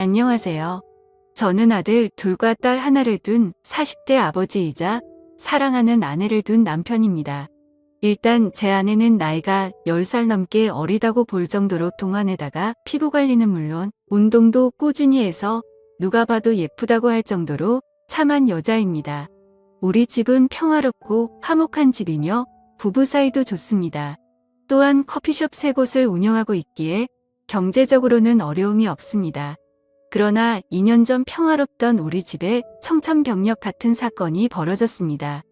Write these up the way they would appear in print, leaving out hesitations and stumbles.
안녕하세요. 저는 아들 둘과 딸 하나를 둔 40대 아버지이자 사랑하는 아내를 둔 남편입니다. 일단 제 아내는 나이가 10살 넘게 어리다고 볼 정도로 동안에다가 피부 관리는 물론 운동도 꾸준히 해서 누가 봐도 예쁘다고 할 정도로 참한 여자입니다. 우리 집은 평화롭고 화목한 집이며 부부 사이도 좋습니다. 또한 커피숍 3곳을 운영하고 있기에 경제적으로는 어려움이 없습니다. 그러나 2년 전 평화롭던 우리 집에 청천벽력 같은 사건이 벌어졌습니다.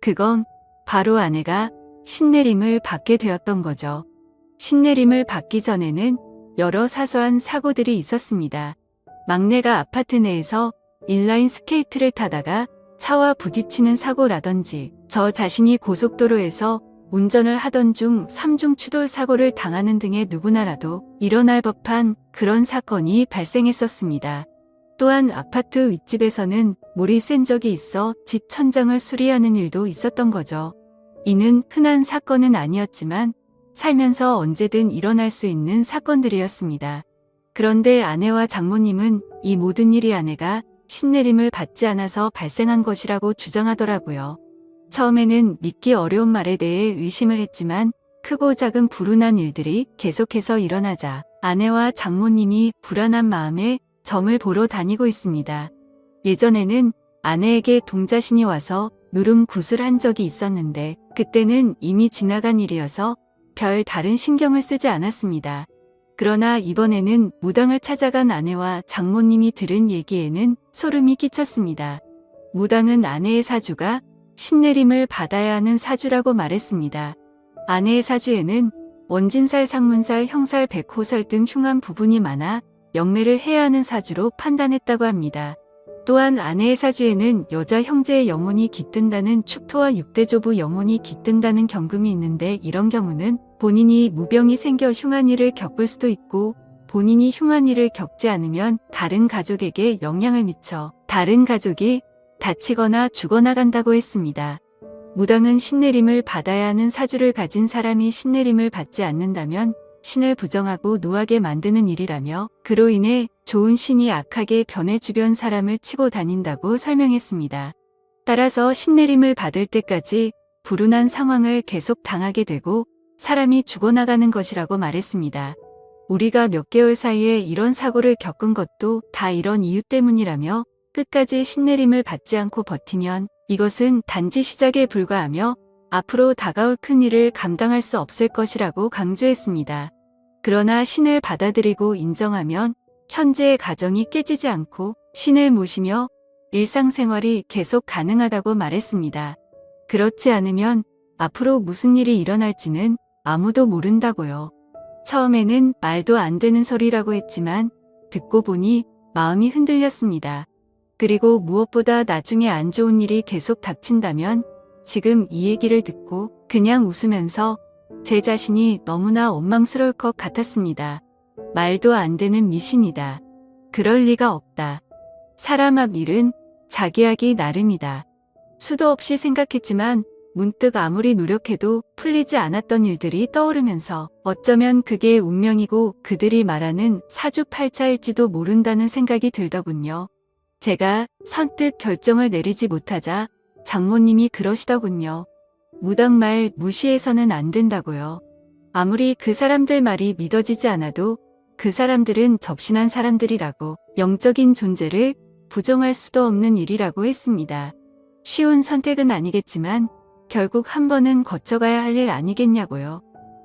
그건 바로 아내가 신내림을 받게 되었던 거죠. 신내림을 받기 전에는 여러 사소한 사고들이 있었습니다. 막내가 아파트 내에서 인라인 스케이트를 타다가 차와 부딪히는 사고라든지 저 자신이 고속도로에서 운전을 하던 중 3중 추돌 사고를 당하는 등의 누구나라도 일어날 법한 그런 사건이 발생했었습니다. 또한 아파트 윗집에서는 물이 샌 적이 있어 집 천장을 수리하는 일도 있었던 거죠. 이는 흔한 사건은 아니었지만 살면서 언제든 일어날 수 있는 사건들이었습니다. 그런데 아내와 장모님은 이 모든 일이 아내가 신내림을 받지 않아서 발생한 것이라고 주장하더라고요. 처음에는 믿기 어려운 말에 대해 의심을 했지만 크고 작은 불운한 일들이 계속해서 일어나자 아내와 장모님이 불안한 마음에 점을 보러 다니고 있습니다. 예전에는 아내에게 동자신이 와서 누름 굿을 한 적이 있었는데 그때는 이미 지나간 일이어서 별 다른 신경을 쓰지 않았습니다. 그러나 이번에는 무당을 찾아간 아내와 장모님이 들은 얘기에는 소름이 끼쳤습니다. 무당은 아내의 사주가 신내림을 받아야 하는 사주라고 말했습니다. 아내의 사주에는 원진살, 상문살, 형살, 백호살 등 흉한 부분이 많아 영매를 해야 하는 사주로 판단했다고 합니다. 또한 아내의 사주에는 여자 형제의 영혼이 깃든다는 축토와 육대조부 영혼이 깃든다는 경금이 있는데 이런 경우는 본인이 무병이 생겨 흉한 일을 겪을 수도 있고 본인이 흉한 일을 겪지 않으면 다른 가족에게 영향을 미쳐 다른 가족이 다치거나 죽어나간다고 했습니다. 무당은 신내림을 받아야 하는 사주를 가진 사람이 신내림을 받지 않는다면 신을 부정하고 노하게 만드는 일이라며 그로 인해 좋은 신이 악하게 변해 주변 사람을 치고 다닌다고 설명했습니다. 따라서 신내림을 받을 때까지 불운한 상황을 계속 당하게 되고 사람이 죽어나가는 것이라고 말했습니다. 우리가 몇 개월 사이에 이런 사고를 겪은 것도 다 이런 이유 때문이라며 끝까지 신내림을 받지 않고 버티면 이것은 단지 시작에 불과하며 앞으로 다가올 큰 일을 감당할 수 없을 것이라고 강조했습니다. 그러나 신을 받아들이고 인정하면 현재의 가정이 깨지지 않고 신을 모시며 일상생활이 계속 가능하다고 말했습니다. 그렇지 않으면 앞으로 무슨 일이 일어날지는 아무도 모른다고요. 처음에는 말도 안 되는 소리라고 했지만 듣고 보니 마음이 흔들렸습니다. 그리고 무엇보다 나중에 안 좋은 일이 계속 닥친다면 지금 이 얘기를 듣고 그냥 웃으면서 제 자신이 너무나 원망스러울 것 같았습니다. 말도 안 되는 미신이다. 그럴 리가 없다. 사람 앞 일은 자기 하기 나름이다. 수도 없이 생각했지만 문득 아무리 노력해도 풀리지 않았던 일들이 떠오르면서 어쩌면 그게 운명이고 그들이 말하는 사주팔자일지도 모른다는 생각이 들더군요. 제가 선뜻 결정을 내리지 못하자 장모님이 그러시더군요. 무당 말 무시해서는 안 된다고요. 아무리 그 사람들 말이 믿어지지 않아도 그 사람들은 접신한 사람들이라고 영적인 존재를 부정할 수도 없는 일이라고 했습니다. 쉬운 선택은 아니겠지만 결국 한 번은 거쳐가야 할 일 아니겠냐고요.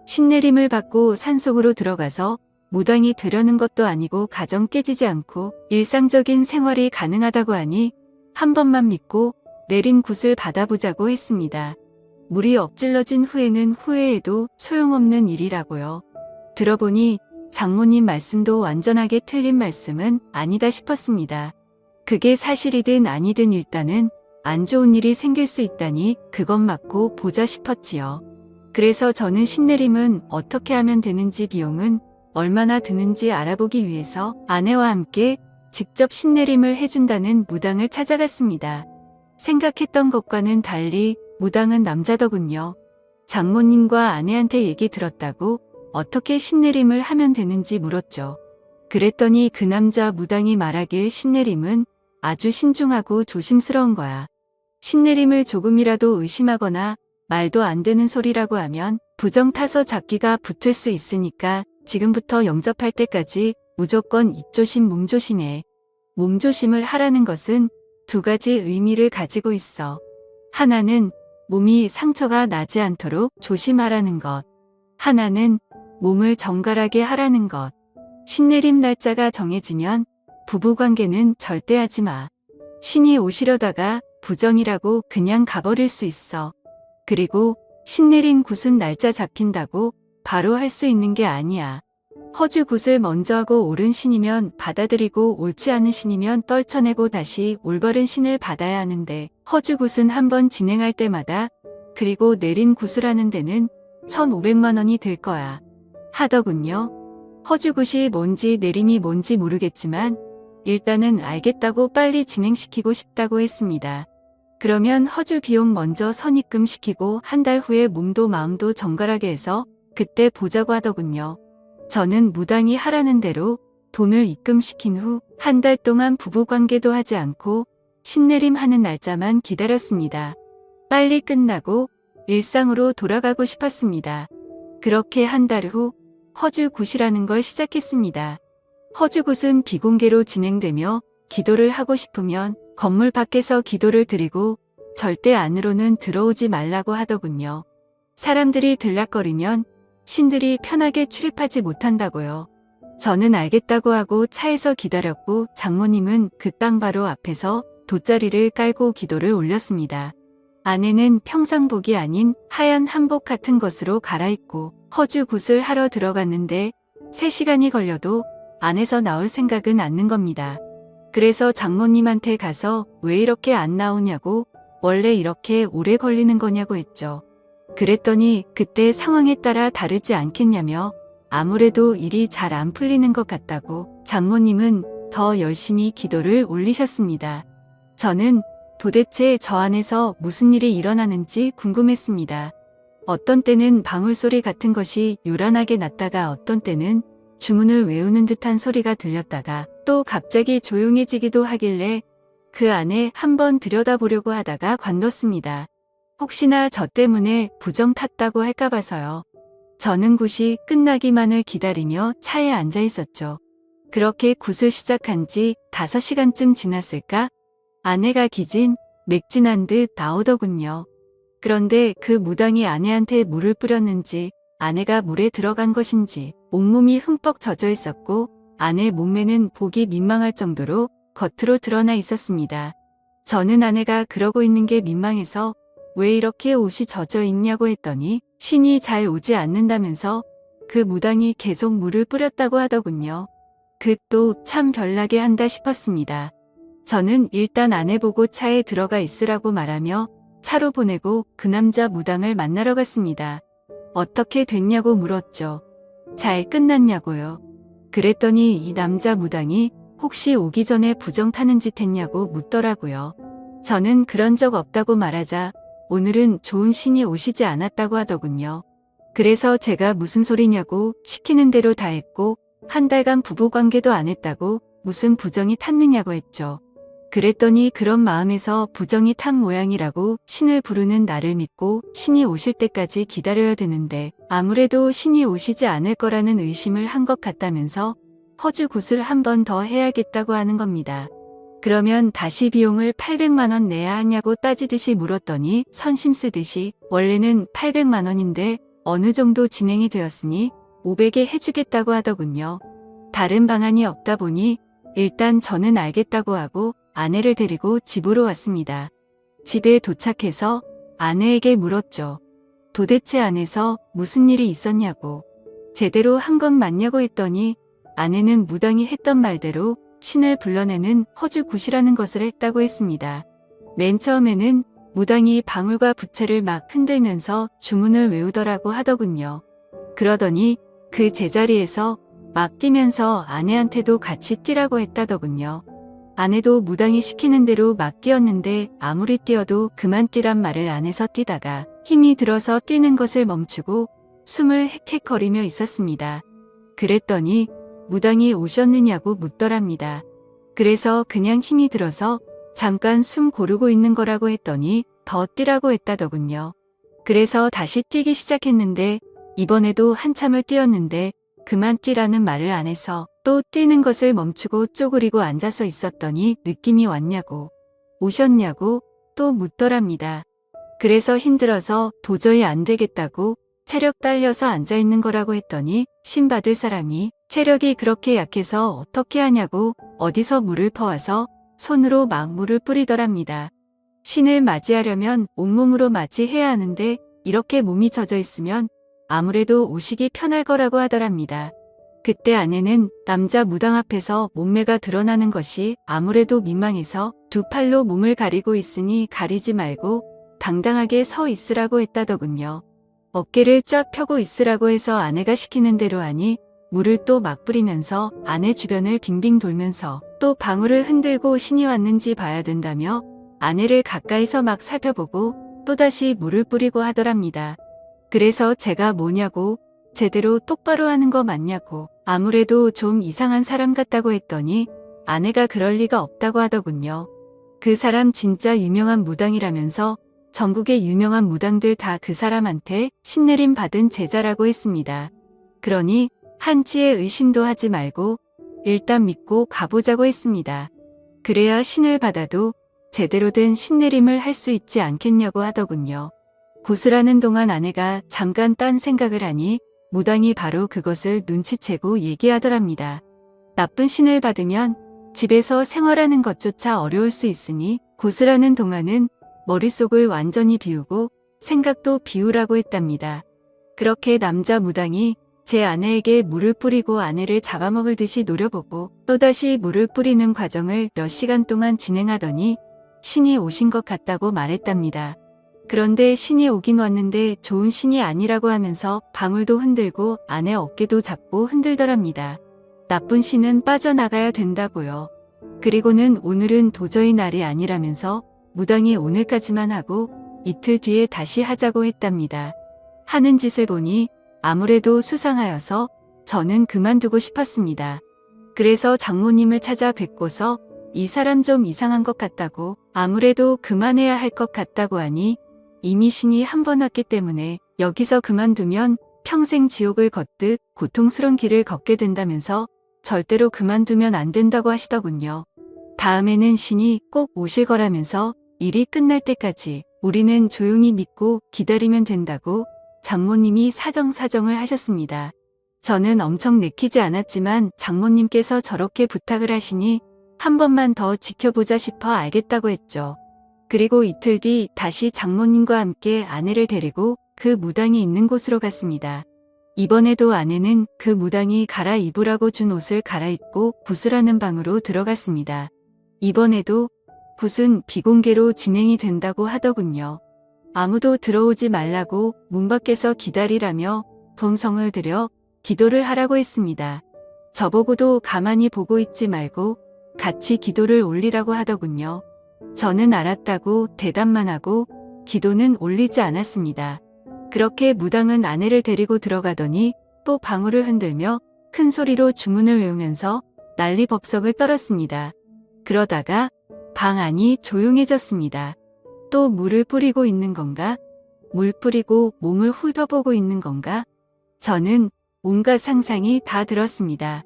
신내림을 받고 산속으로 들어가서 무당이 되려는 것도 아니고 가정 깨지지 않고 일상적인 생활이 가능하다고 하니 한 번만 믿고 내림 굿을 받아보자고 했습니다. 물이 엎질러진 후에는 후회해도 소용없는 일이라고요. 들어보니 장모님 말씀도 완전하게 틀린 말씀은 아니다 싶었습니다. 그게 사실이든 아니든 일단은 안 좋은 일이 생길 수 있다니 그것 맞고 보자 싶었지요. 그래서 저는 신내림은 어떻게 하면 되는지 비용은 얼마나 드는지 알아보기 위해서 아내와 함께 직접 신내림을 해준다는 무당을 찾아갔습니다. 생각했던 것과는 달리 무당은 남자더군요. 장모님과 아내한테 얘기 들었다고 어떻게 신내림을 하면 되는지 물었죠. 그랬더니 그 남자 무당이 말하길 신내림은 아주 신중하고 조심스러운 거야. 신내림을 조금이라도 의심하거나 말도 안 되는 소리라고 하면 부정 타서 잡기가 붙을 수 있으니까 지금부터 영접할 때까지 무조건 입조심 몸조심해. 몸조심을 하라는 것은 두 가지 의미를 가지고 있어. 하나는 몸이 상처가 나지 않도록 조심하라는 것. 하나는 몸을 정갈하게 하라는 것. 신내림 날짜가 정해지면 부부관계는 절대 하지 마. 신이 오시려다가 부정이라고 그냥 가버릴 수 있어. 그리고 신내림 굿은 날짜 잡힌다고 바로 할 수 있는 게 아니야. 허주 굿을 먼저 하고 옳은 신이면 받아들이고 옳지 않은 신이면 떨쳐내고 다시 올바른 신을 받아야 하는데 허주 굿은 한번 진행할 때마다 그리고 내린 굿을 하는 데는 1,500만 원이 들 거야. 하더군요. 허주 굿이 뭔지 내림이 뭔지 모르겠지만 일단은 알겠다고 빨리 진행시키고 싶다고 했습니다. 그러면 허주 비용 먼저 선입금시키고 한 달 후에 몸도 마음도 정갈하게 해서 그때 보자고 하더군요. 저는 무당이 하라는 대로 돈을 입금시킨 후 한 달 동안 부부관계도 하지 않고 신내림 하는 날짜만 기다렸습니다. 빨리 끝나고 일상으로 돌아가고 싶었습니다. 그렇게 한 달 후 허주굿이라는 걸 시작했습니다. 허주굿은 비공개로 진행되며 기도를 하고 싶으면 건물 밖에서 기도를 드리고 절대 안으로는 들어오지 말라고 하더군요. 사람들이 들락거리면 신들이 편하게 출입하지 못한다고요. 저는 알겠다고 하고 차에서 기다렸고 장모님은 그 땅 바로 앞에서 돗자리를 깔고 기도를 올렸습니다. 아내는 평상복이 아닌 하얀 한복 같은 것으로 갈아입고 허주굿을 하러 들어갔는데 3시간이 걸려도 안에서 나올 생각은 않는 겁니다. 그래서 장모님한테 가서 왜 이렇게 안 나오냐고 원래 이렇게 오래 걸리는 거냐고 했죠. 그랬더니 그때 상황에 따라 다르지 않겠냐며 아무래도 일이 잘 안 풀리는 것 같다고 장모님은 더 열심히 기도를 올리셨습니다. 저는 도대체 저 안에서 무슨 일이 일어나는지 궁금했습니다. 어떤 때는 방울소리 같은 것이 요란하게 났다가 어떤 때는 주문을 외우는 듯한 소리가 들렸다가 또 갑자기 조용해지기도 하길래 그 안에 한번 들여다보려고 하다가 관뒀습니다. 혹시나 저 때문에 부정 탔다고 할까 봐서요. 저는 굿이 끝나기만을 기다리며 차에 앉아 있었죠. 그렇게 굿을 시작한 지 5시간쯤 지났을까? 아내가 기진 맥진한 듯 나오더군요. 그런데 그 무당이 아내한테 물을 뿌렸는지 아내가 물에 들어간 것인지 온몸이 흠뻑 젖어 있었고 아내 몸매는 보기 민망할 정도로 겉으로 드러나 있었습니다. 저는 아내가 그러고 있는 게 민망해서 왜 이렇게 옷이 젖어 있냐고 했더니 신이 잘 오지 않는다면서 그 무당이 계속 물을 뿌렸다고 하더군요. 그 또 참 별나게 한다 싶었습니다. 저는 일단 아내 보고 차에 들어가 있으라고 말하며 차로 보내고 그 남자 무당을 만나러 갔습니다. 어떻게 됐냐고 물었죠. 잘 끝났냐고요. 그랬더니 이 남자 무당이 혹시 오기 전에 부정 타는 짓 했냐고 묻더라고요. 저는 그런 적 없다고 말하자 오늘은 좋은 신이 오시지 않았다고 하더군요. 그래서 제가 무슨 소리냐고 시키는 대로 다 했고 한 달간 부부관계도 안 했다고 무슨 부정이 탔느냐고 했죠. 그랬더니 그런 마음에서 부정이 탄 모양이라고 신을 부르는 나를 믿고 신이 오실 때까지 기다려야 되는데 아무래도 신이 오시지 않을 거라는 의심을 한 것 같다면서 허주굿을 한 번 더 해야겠다고 하는 겁니다. 그러면 다시 비용을 800만 원 내야 하냐고 따지듯이 물었더니 선심 쓰듯이 원래는 800만 원인데 어느 정도 진행이 되었으니 500에 해주겠다고 하더군요. 다른 방안이 없다 보니 일단 저는 알겠다고 하고 아내를 데리고 집으로 왔습니다. 집에 도착해서 아내에게 물었죠. 도대체 안에서 무슨 일이 있었냐고. 제대로 한 건 맞냐고 했더니 아내는 무당이 했던 말대로 신을 불러내는 허주굿이라는 것을 했다고 했습니다. 맨 처음에는 무당이 방울과 부채를 막 흔들면서 주문을 외우더라고 하더군요. 그러더니 그 제자리에서 막 뛰면서 아내한테도 같이 뛰라고 했다더군요. 아내도 무당이 시키는 대로 막 뛰었는데 아무리 뛰어도 그만 뛰란 말을 안 해서 뛰다가 힘이 들어서 뛰는 것을 멈추고 숨을 헥헥거리며 있었습니다. 그랬더니 무당이 오셨느냐고 묻더랍니다. 그래서 그냥 힘이 들어서 잠깐 숨 고르고 있는 거라고 했더니 더 뛰라고 했다더군요. 그래서 다시 뛰기 시작했는데 이번에도 한참을 뛰었는데 그만 뛰라는 말을 안 해서 또 뛰는 것을 멈추고 쪼그리고 앉아서 있었더니 느낌이 왔냐고 오셨냐고 또 묻더랍니다. 그래서 힘들어서 도저히 안 되겠다고 체력 딸려서 앉아있는 거라고 했더니 신 받을 사람이 체력이 그렇게 약해서 어떻게 하냐고 어디서 물을 퍼와서 손으로 막 물을 뿌리더랍니다. 신을 맞이하려면 온몸으로 맞이해야 하는데 이렇게 몸이 젖어 있으면 아무래도 오시기 편할 거라고 하더랍니다. 그때 아내는 남자 무당 앞에서 몸매가 드러나는 것이 아무래도 민망해서 두 팔로 몸을 가리고 있으니 가리지 말고 당당하게 서 있으라고 했다더군요. 어깨를 쫙 펴고 있으라고 해서 아내가 시키는 대로 하니 물을 또 막 뿌리면서 아내 주변을 빙빙 돌면서 또 방울을 흔들고 신이 왔는지 봐야 된다며 아내를 가까이서 막 살펴보고 또다시 물을 뿌리고 하더랍니다. 그래서 제가 뭐냐고 제대로 똑바로 하는 거 맞냐고 아무래도 좀 이상한 사람 같다고 했더니 아내가 그럴 리가 없다고 하더군요. 그 사람 진짜 유명한 무당이라면서 전국의 유명한 무당들 다 그 사람한테 신내림 받은 제자라고 했습니다. 그러니 한치의 의심도 하지 말고 일단 믿고 가보자고 했습니다. 그래야 신을 받아도 제대로 된 신내림을 할 수 있지 않겠냐고 하더군요. 구슬하는 동안 아내가 잠깐 딴 생각을 하니 무당이 바로 그것을 눈치채고 얘기하더랍니다. 나쁜 신을 받으면 집에서 생활하는 것조차 어려울 수 있으니 구슬하는 동안은 머릿속을 완전히 비우고 생각도 비우라고 했답니다. 그렇게 남자 무당이 제 아내에게 물을 뿌리고 아내를 잡아먹을 듯이 노려보고 또다시 물을 뿌리는 과정을 몇 시간 동안 진행하더니 신이 오신 것 같다고 말했답니다. 그런데 신이 오긴 왔는데 좋은 신이 아니라고 하면서 방울도 흔들고 아내 어깨도 잡고 흔들더랍니다. 나쁜 신은 빠져나가야 된다고요. 그리고는 오늘은 도저히 날이 아니라면서 무당이 오늘까지만 하고 이틀 뒤에 다시 하자고 했답니다. 하는 짓을 보니 아무래도 수상하여서 저는 그만두고 싶었습니다. 그래서 장모님을 찾아 뵙고서 이 사람 좀 이상한 것 같다고 아무래도 그만해야 할 것 같다고 하니 이미 신이 한 번 왔기 때문에 여기서 그만두면 평생 지옥을 걷듯 고통스러운 길을 걷게 된다면서 절대로 그만두면 안 된다고 하시더군요. 다음에는 신이 꼭 오실 거라면서 일이 끝날 때까지 우리는 조용히 믿고 기다리면 된다고 장모님이 사정사정을 하셨습니다. 저는 엄청 내키지 않았지만 장모님께서 저렇게 부탁을 하시니 한 번만 더 지켜보자 싶어 알겠다고 했죠. 그리고 이틀 뒤 다시 장모님과 함께 아내를 데리고 그 무당이 있는 곳으로 갔습니다. 이번에도 아내는 그 무당이 갈아입으라고 준 옷을 갈아입고 굿을 방으로 들어갔습니다. 이번에도 굿은 비공개로 진행이 된다고 하더군요. 아무도 들어오지 말라고 문 밖에서 기다리라며 본성을 들여 기도를 하라고 했습니다. 저보고도 가만히 보고 있지 말고 같이 기도를 올리라고 하더군요. 저는 알았다고 대답만 하고 기도는 올리지 않았습니다. 그렇게 무당은 아내를 데리고 들어가더니 또 방울을 흔들며 큰 소리로 주문을 외우면서 난리법석을 떨었습니다. 그러다가 방 안이 조용해졌습니다. 또 물을 뿌리고 있는 건가? 물 뿌리고 몸을 훑어보고 있는 건가? 저는 온갖 상상이 다 들었습니다.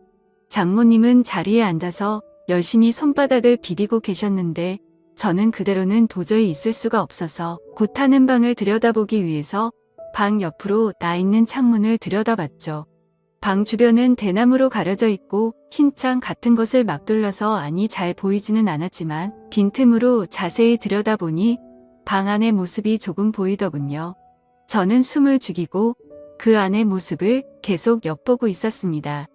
장모님은 자리에 앉아서 열심히 손바닥을 비비고 계셨는데 저는 그대로는 도저히 있을 수가 없어서 굿하는 방을 들여다보기 위해서 방 옆으로 나 있는 창문을 들여다봤죠. 방 주변은 대나무로 가려져 있고 흰 창 같은 것을 막 둘러서 안이 잘 보이지는 않았지만 빈틈으로 자세히 들여다보니 방 안의 모습이 조금 보이더군요. 저는 숨을 죽이고 그 안의 모습을 계속 엿보고 있었습니다.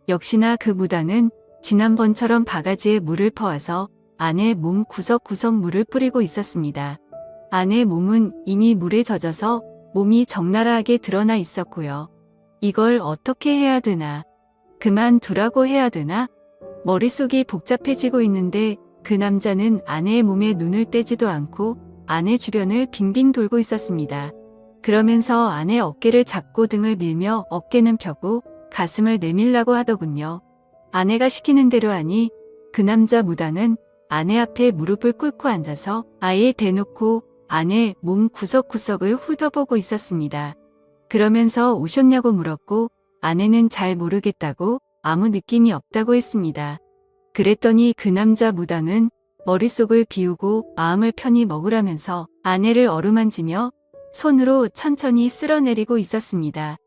역시나 그 무당은 지난번처럼 바가지에 물을 퍼와서 아내 몸 구석구석 물을 뿌리고 있었습니다. 아내 몸은 이미 물에 젖어서 몸이 적나라하게 드러나 있었고요. 이걸 어떻게 해야 되나? 그만두라고 해야 되나? 머릿속이 복잡해지고 있는데 그 남자는 아내의 몸에 눈을 떼지도 않고 아내 주변을 빙빙 돌고 있었습니다. 그러면서 아내 어깨를 잡고 등을 밀며 어깨는 펴고 가슴을 내밀라고 하더군요. 아내가 시키는 대로 하니 그 남자 무당은 아내 앞에 무릎을 꿇고 앉아서 아예 대놓고 아내 몸 구석구석을 훑어보고 있었습니다. 그러면서 오셨냐고 물었고 아내는 잘 모르겠다고 아무 느낌이 없다고 했습니다. 그랬더니 그 남자 무당은 머릿속을 비우고 마음을 편히 먹으라면서 아내를 어루만지며 손으로 천천히 쓸어내리고 있었습니다.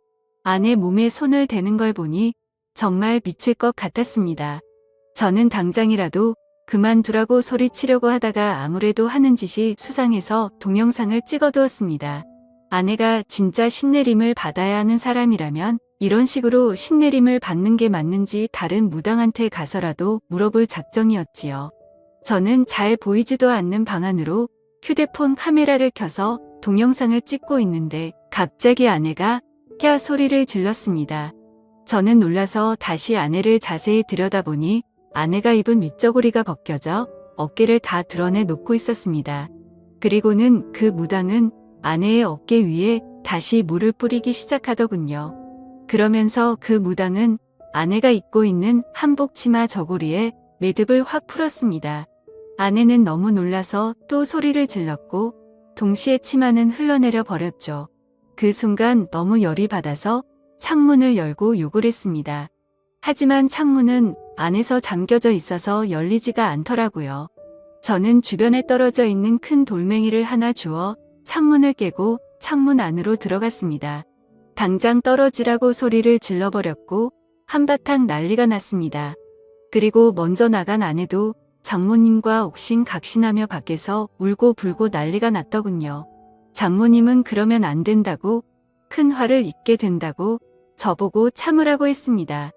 아내 몸에 손을 대는 걸 보니 정말 미칠 것 같았습니다. 저는 당장이라도 그만두라고 소리치려고 하다가 아무래도 하는 짓이 수상해서 동영상을 찍어두었습니다. 아내가 진짜 신내림을 받아야 하는 사람이라면 이런 식으로 신내림을 받는 게 맞는지 다른 무당한테 가서라도 물어볼 작정이었지요. 저는 잘 보이지도 않는 방 안으로 휴대폰 카메라를 켜서 동영상을 찍고 있는데 갑자기 아내가 야 소리를 질렀습니다. 저는 놀라서 다시 아내를 자세히 들여다보니 아내가 입은 윗저고리가 벗겨져 어깨를 다 드러내 놓고 있었습니다. 그리고는 그 무당은 아내의 어깨 위에 다시 물을 뿌리기 시작하더군요. 그러면서 그 무당은 아내가 입고 있는 한복 치마 저고리에 매듭을 확 풀었습니다. 아내는 너무 놀라서 또 소리를 질렀고 동시에 치마는 흘러내려 버렸죠. 그 순간 너무 열이 받아서 창문을 열고 욕을 했습니다. 하지만 창문은 안에서 잠겨져 있어서 열리지가 않더라고요. 저는 주변에 떨어져 있는 큰 돌멩이를 하나 주워 창문을 깨고 창문 안으로 들어갔습니다. 당장 떨어지라고 소리를 질러버렸고 한바탕 난리가 났습니다. 그리고 먼저 나간 아내도 장모님과 옥신각신하며 밖에서 울고 불고 난리가 났더군요. 장모님은 그러면 안 된다고 큰 화를 입게 된다고 저보고 참으라고 했습니다.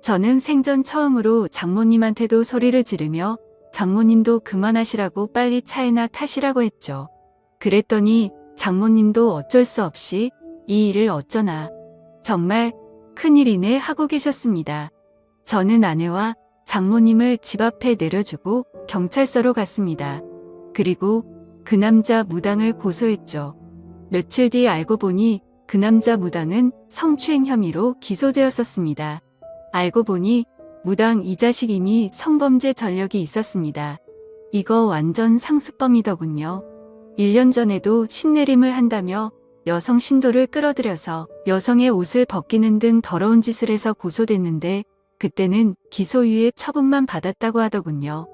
저는 생전 처음으로 장모님한테도 소리를 지르며 장모님도 그만하시라고 빨리 차에나 타시라고 했죠. 그랬더니 장모님도 어쩔 수 없이 이 일을 어쩌나 정말 큰일이네 하고 계셨습니다. 저는 아내와 장모님을 집 앞에 내려주고 경찰서로 갔습니다. 그리고 그 남자 무당을 고소했죠. 며칠 뒤 알고 보니 그 남자 무당은 성추행 혐의로 기소되었었습니다. 알고 보니 무당 이 자식 이미 성범죄 전력이 있었습니다. 이거 완전 상습범이더군요. 1년 전에도 신내림을 한다며 여성 신도를 끌어들여서 여성의 옷을 벗기는 등 더러운 짓을 해서 고소됐는데 그때는 기소유예 처분만 받았다고 하더군요.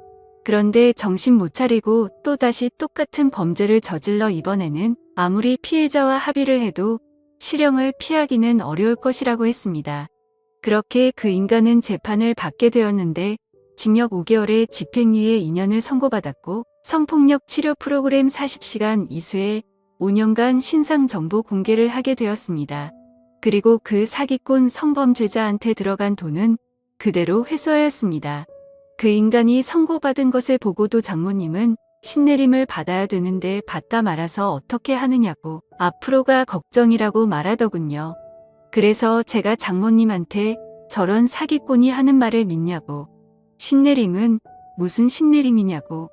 그런데 정신 못 차리고 또다시 똑같은 범죄를 저질러 이번에는 아무리 피해자와 합의를 해도 실형을 피하기는 어려울 것이라고 했습니다. 그렇게 그 인간은 재판을 받게 되었는데 징역 5개월에 집행유예 2년을 선고받았고 성폭력 치료 프로그램 40시간 이수에 5년간 신상 정보 공개를 하게 되었습니다. 그리고 그 사기꾼 성범죄자한테 들어간 돈은 그대로 회수하였습니다. 그 인간이 선고받은 것을 보고도 장모님은 신내림을 받아야 되는데 받다 말아서 어떻게 하느냐고 앞으로가 걱정이라고 말하더군요. 그래서 제가 장모님한테 저런 사기꾼이 하는 말을 믿냐고 신내림은 무슨 신내림이냐고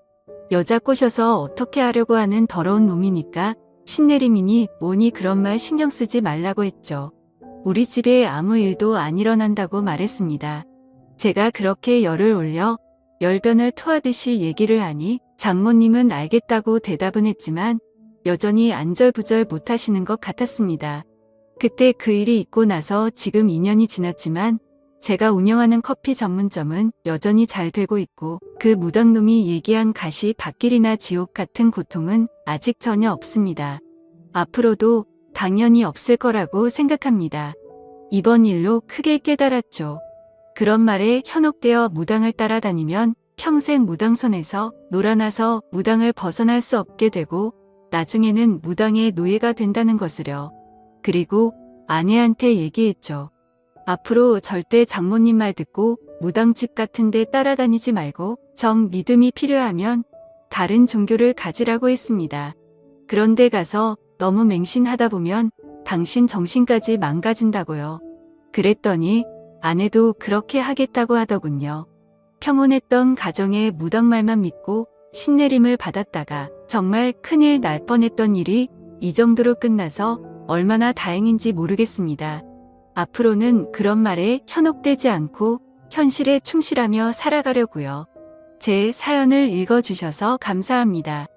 여자 꼬셔서 어떻게 하려고 하는 더러운 놈이니까 신내림이니 뭐니 그런 말 신경 쓰지 말라고 했죠. 우리 집에 아무 일도 안 일어난다고 말했습니다. 제가 그렇게 열을 올려 열변을 토하듯이 얘기를 하니 장모님은 알겠다고 대답은 했지만 여전히 안절부절 못하시는 것 같았습니다. 그때 그 일이 있고 나서 지금 2년이 지났지만 제가 운영하는 커피 전문점은 여전히 잘 되고 있고 그 무당놈이 얘기한 가시 밭길이나 지옥 같은 고통은 아직 전혀 없습니다. 앞으로도 당연히 없을 거라고 생각합니다. 이번 일로 크게 깨달았죠. 그런 말에 현혹되어 무당을 따라다니면 평생 무당 손에서 놀아나서 무당을 벗어날 수 없게 되고 나중에는 무당의 노예가 된다는 것을요. 그리고 아내한테 얘기했죠. 앞으로 절대 장모님 말 듣고 무당집 같은 데 따라다니지 말고 정 믿음이 필요하면 다른 종교를 가지라고 했습니다. 그런데 가서 너무 맹신하다 보면 당신 정신까지 망가진다고요. 그랬더니 아내도 그렇게 하겠다고 하더군요. 평온했던 가정의 무당 말만 믿고 신내림을 받았다가 정말 큰일 날 뻔했던 일이 이 정도로 끝나서 얼마나 다행인지 모르겠습니다. 앞으로는 그런 말에 현혹되지 않고 현실에 충실하며 살아가려고요. 제 사연을 읽어주셔서 감사합니다.